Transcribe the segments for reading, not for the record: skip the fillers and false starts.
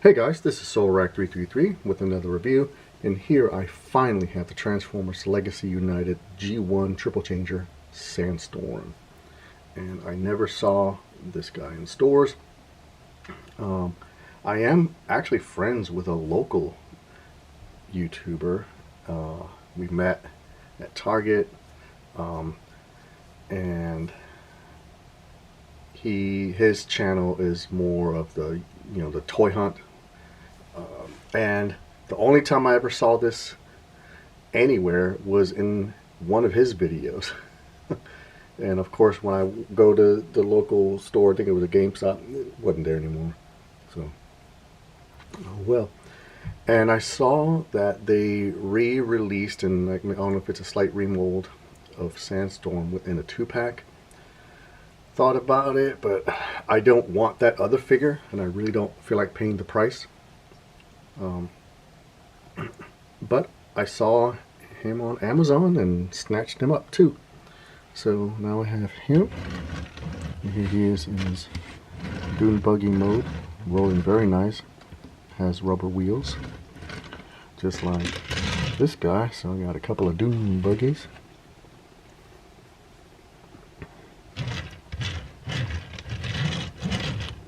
Hey guys, this is SolarRack333 with another review, and here I finally have the Transformers Legacy United G1 Triplechanger Sandstorm. And I never saw this guy in stores. I am actually friends with a local YouTuber. We met at Target, and his channel is more of the the toy hunt. And the only time I ever saw this anywhere was in one of his videos. And of course, when I go to the local store, I think it was a GameStop, it wasn't there anymore. So, oh well. And I saw that they re-released, and I don't know if it's a slight remold of Sandstorm in a 2-pack. Thought about it, but I don't want that other figure, and I really don't feel like paying the price. But I saw him on Amazon and snatched him up too. So now I have him. And here he is in his dune buggy mode, rolling very nice. Has rubber wheels, just like this guy. So I got a couple of dune buggies.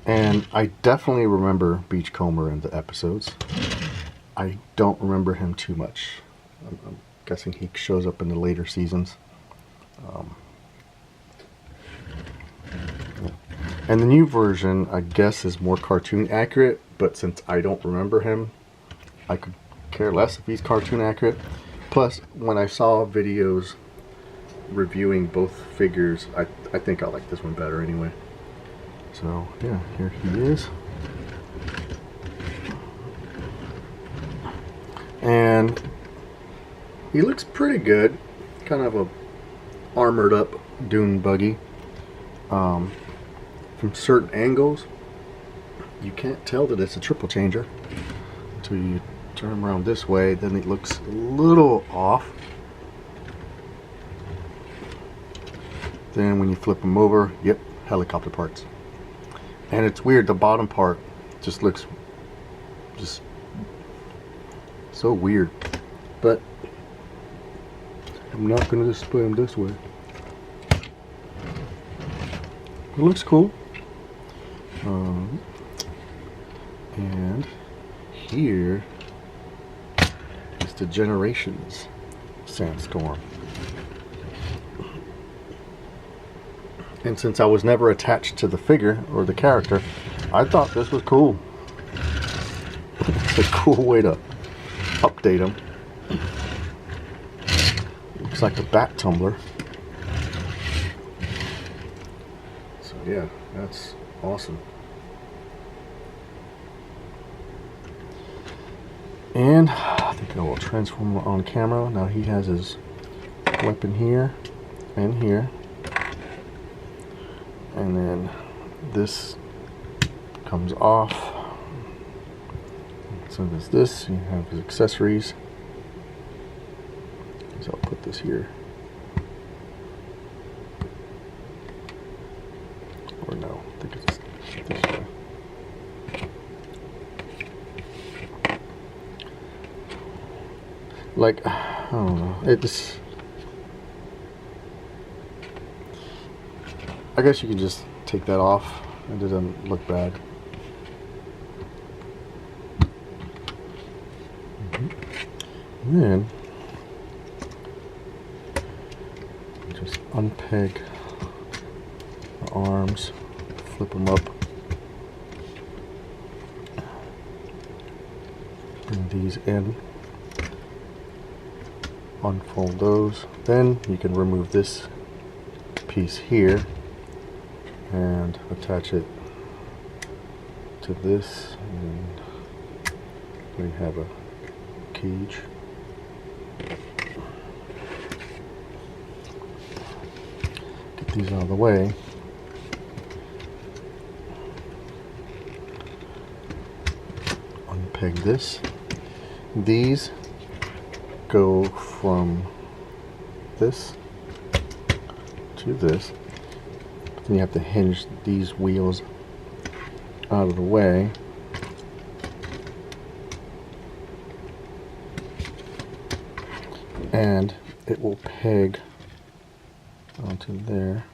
And I definitely remember Beachcomber in the episodes. I don't remember him too much. I'm guessing he shows up in the later seasons. Yeah. And the new version, I guess, is more cartoon accurate, but since I don't remember him, I could care less if he's cartoon accurate. Plus, when I saw videos reviewing both figures, I think I like this one better anyway. So yeah, here he is. And he looks pretty good. Kind of a armored up dune buggy. From certain angles, you can't tell that it's a triple changer until you turn him around this way. Then it looks a little off. Then when you flip him over, yep, helicopter parts. And it's weird, the bottom part just looks just so weird. But I'm not going to display them this way. It looks cool. And here is the Generations Sandstorm. And since I was never attached to the figure or the character, I thought this was cool. It's a cool way to update him. Looks like a bat tumbler. So yeah, that's awesome. And I think I will transform on camera. Now he has his weapon here and here. And then this comes off. So there's this. You have his accessories. So I'll put this here. Or no, I think it's this way. Like, I don't know. It's, I guess you can just take that off. It doesn't look bad. And then just unpeg the arms, flip them up, bring these in, unfold those. Then you can remove this piece here and attach it to this, and we have a cage. Get these out of the way. Unpeg this. These go from this to this. But then you have to hinge these wheels out of the way. and it will peg onto there.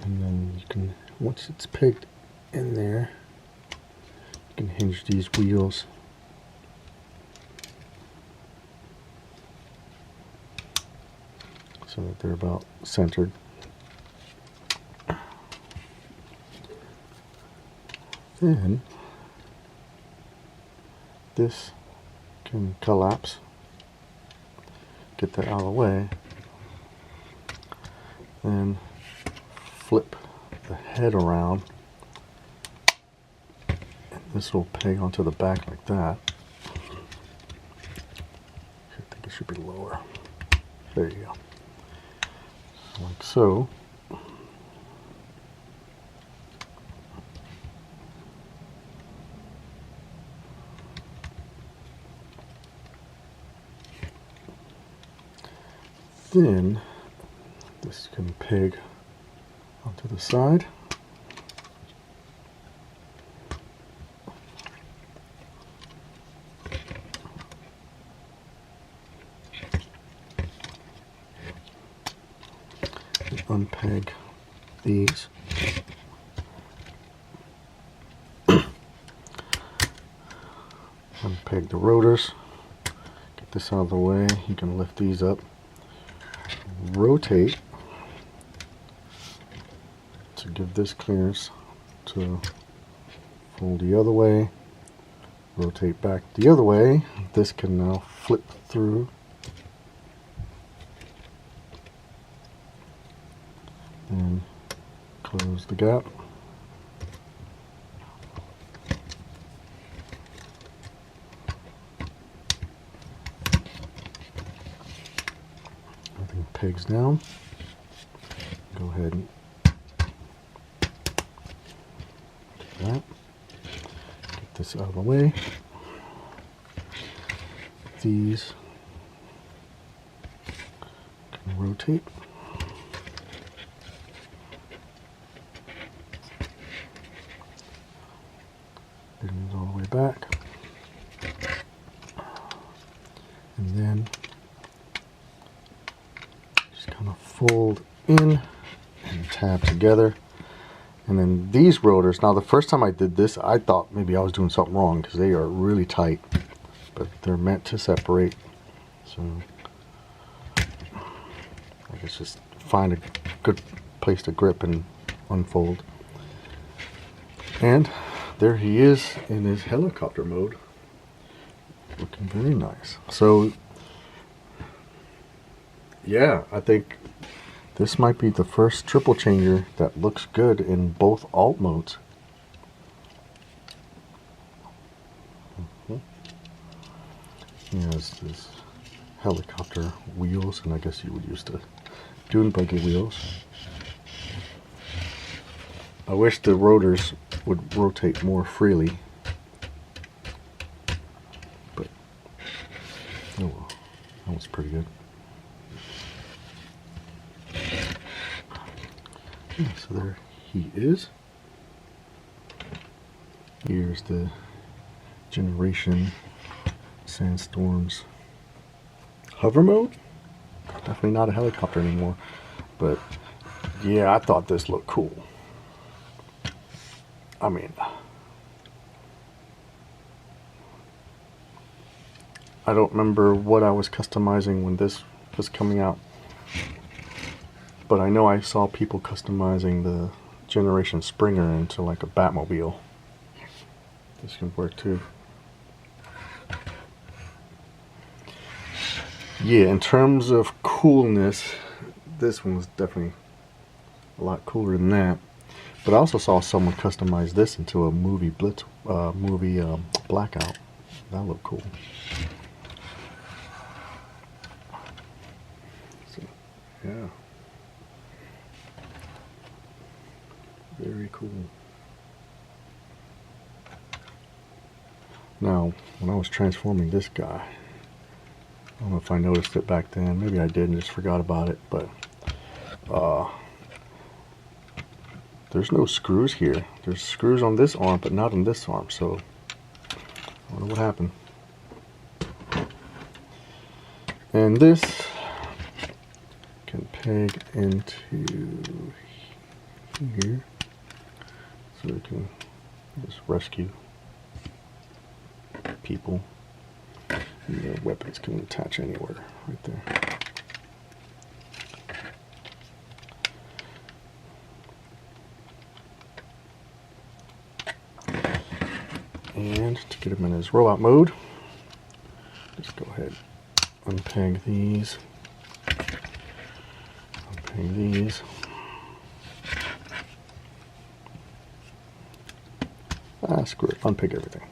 And then you can, once it's pegged in there, you can hinge these wheels so that they're about centered. Then this can collapse. Get that out of the way. Then flip the head around. And this will peg onto the back like that. I think it should be lower. There you go. Like so. Then this can peg onto the side. Unpeg these. Unpeg the rotors. Get this out of the way. You can lift these up. Rotate to give this clearance to fold the other way. Rotate back the other way. This can now flip through. And close the gap. Everything pegs down. Go ahead and do that. Get this out of the way. These can rotate. Brings all the way back, and then just kind of fold in and tab together. And then these rotors, now the first time I did this I thought maybe I was doing something wrong because they are really tight, but they're meant to separate, so I guess just find a good place to grip and unfold. And there he is in his helicopter mode, looking very nice. So yeah, I think this might be the first triple changer that looks good in both alt modes. He has this helicopter wheels, and I guess you would use the dune buggy wheels. I wish the rotors would rotate more freely, but oh well, that was pretty good. Yeah, so there he is. Here's the Generation Sandstorm's hover mode. Definitely not a helicopter anymore, but yeah, I thought this looked cool. I mean, I don't remember what I was customizing when this was coming out, but I know I saw people customizing the Generation Springer into like a Batmobile. This can work too. Yeah, in terms of coolness, this one was definitely a lot cooler than that. But I also saw someone customize this into a movie blackout. That looked cool. So, yeah. Very cool. Now, when I was transforming this guy, I don't know if I noticed it back then. Maybe I did and just forgot about it, but there's no screws here. There's screws on this arm, but not on this arm, so I don't know what happened. And this can peg into here, so we can just rescue people. And the weapons can attach anywhere, right there. And to get him in his rollout mode, just go ahead, unpeg these, unpeg these. Screw it, unpeg everything.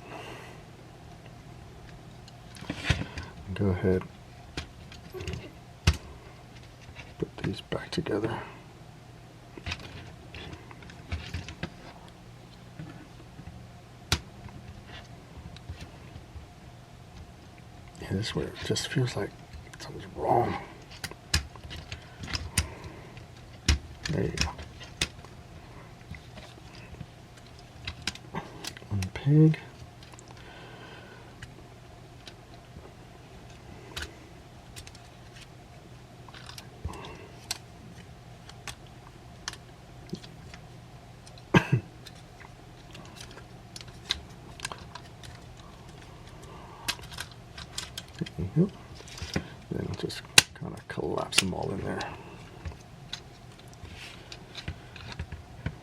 Go ahead, put these back together. Yeah, this is where it just feels like something's wrong. There you go. Unpeg. Then just kind of collapse them all in there.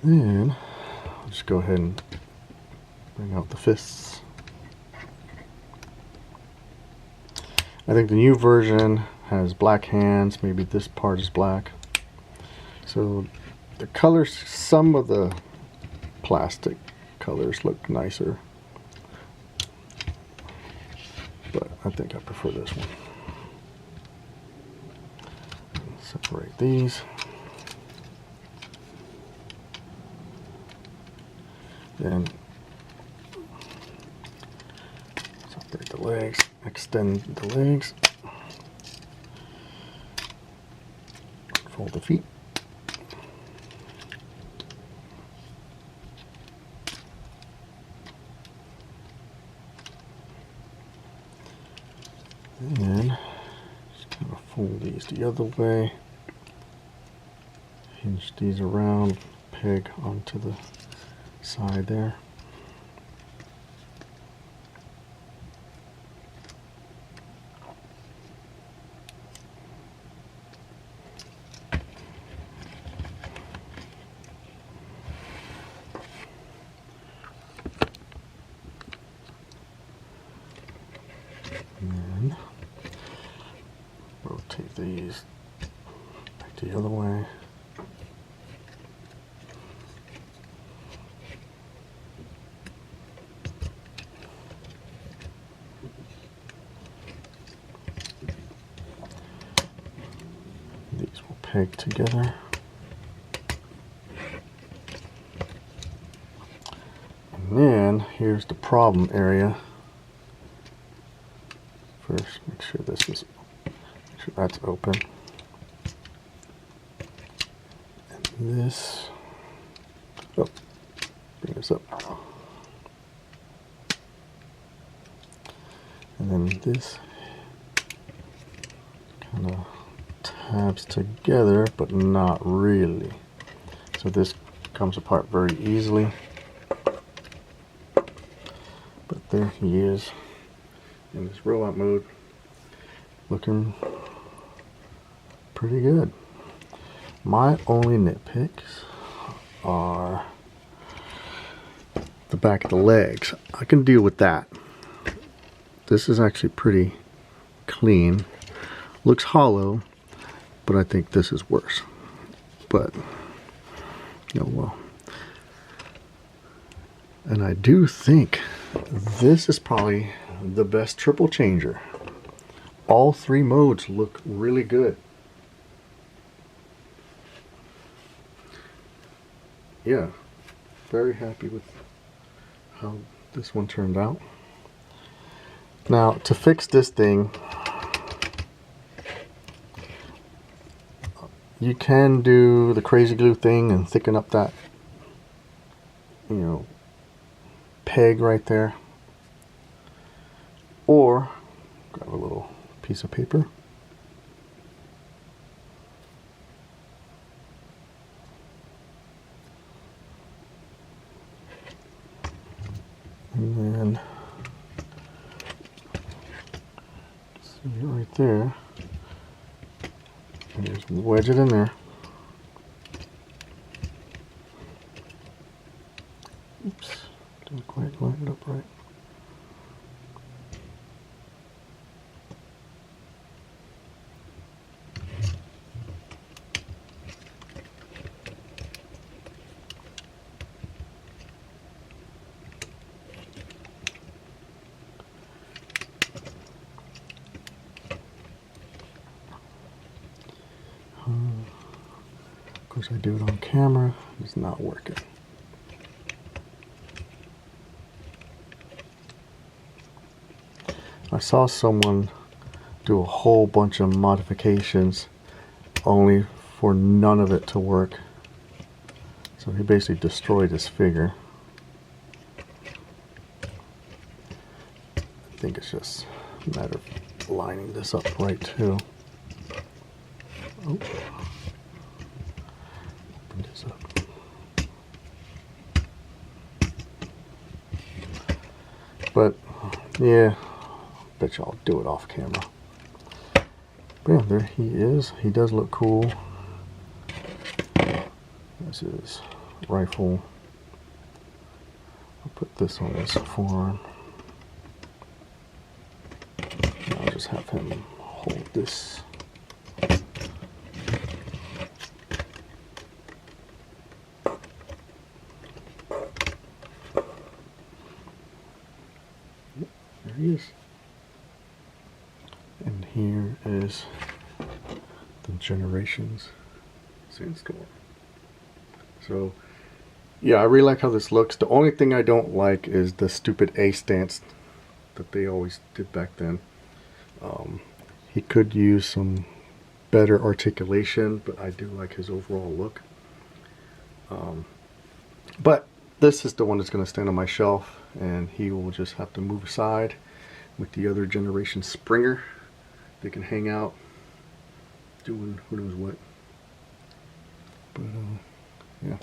Then I'll just go ahead and bring out the fists. I think the new version has black hands. Maybe this part is black. So the colors, some of the plastic colors look nicer, but I think I prefer this one. Separate these. Then separate the legs, extend the legs, fold the feet. And just kind of fold these the other way, hinge these around, peg onto the side there. And then rotate these back the other way. These will peg together. And then here's the problem area. First, make sure that's open. And this, oh, bring this up. And then this kind of tabs together, but not really. So this comes apart very easily. But there he is in this rollout mode, looking pretty good. My only nitpicks are the back of the legs. I can deal with that. This is actually pretty clean. Looks hollow, but I think this is worse. But, oh well. And I do think this is probably the best triple changer. All three modes look really good. Yeah, very happy with how this one turned out. Now, to fix this thing, you can do the crazy glue thing and thicken up that, you know, peg right there. Or grab a little piece of paper. And then, see it right there. And just wedge it in there. Oops, didn't quite line it up right. Of course, I do it on camera. It's not working. I saw someone do a whole bunch of modifications only for none of it to work. So he basically destroyed his figure. I think it's just a matter of lining this up right too. Oh. Open this up. But yeah, bet y'all do it off camera. But yeah, there he is. He does look cool. This is rifle. I'll put this on his forearm. I'll just have him hold this. There he is. And here is the Generations Sandstorm. So yeah, I really like how this looks. The only thing I don't like is the stupid A stance that they always did back then. He could use some better articulation, but I do like his overall look. But this is the one that's going to stand on my shelf, and he will just have to move aside with the other Generation Springer. They can hang out doing who knows what. But yeah.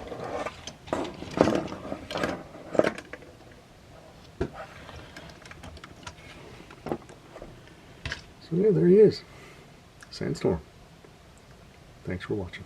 So yeah, there he is. Sandstorm. Thanks for watching.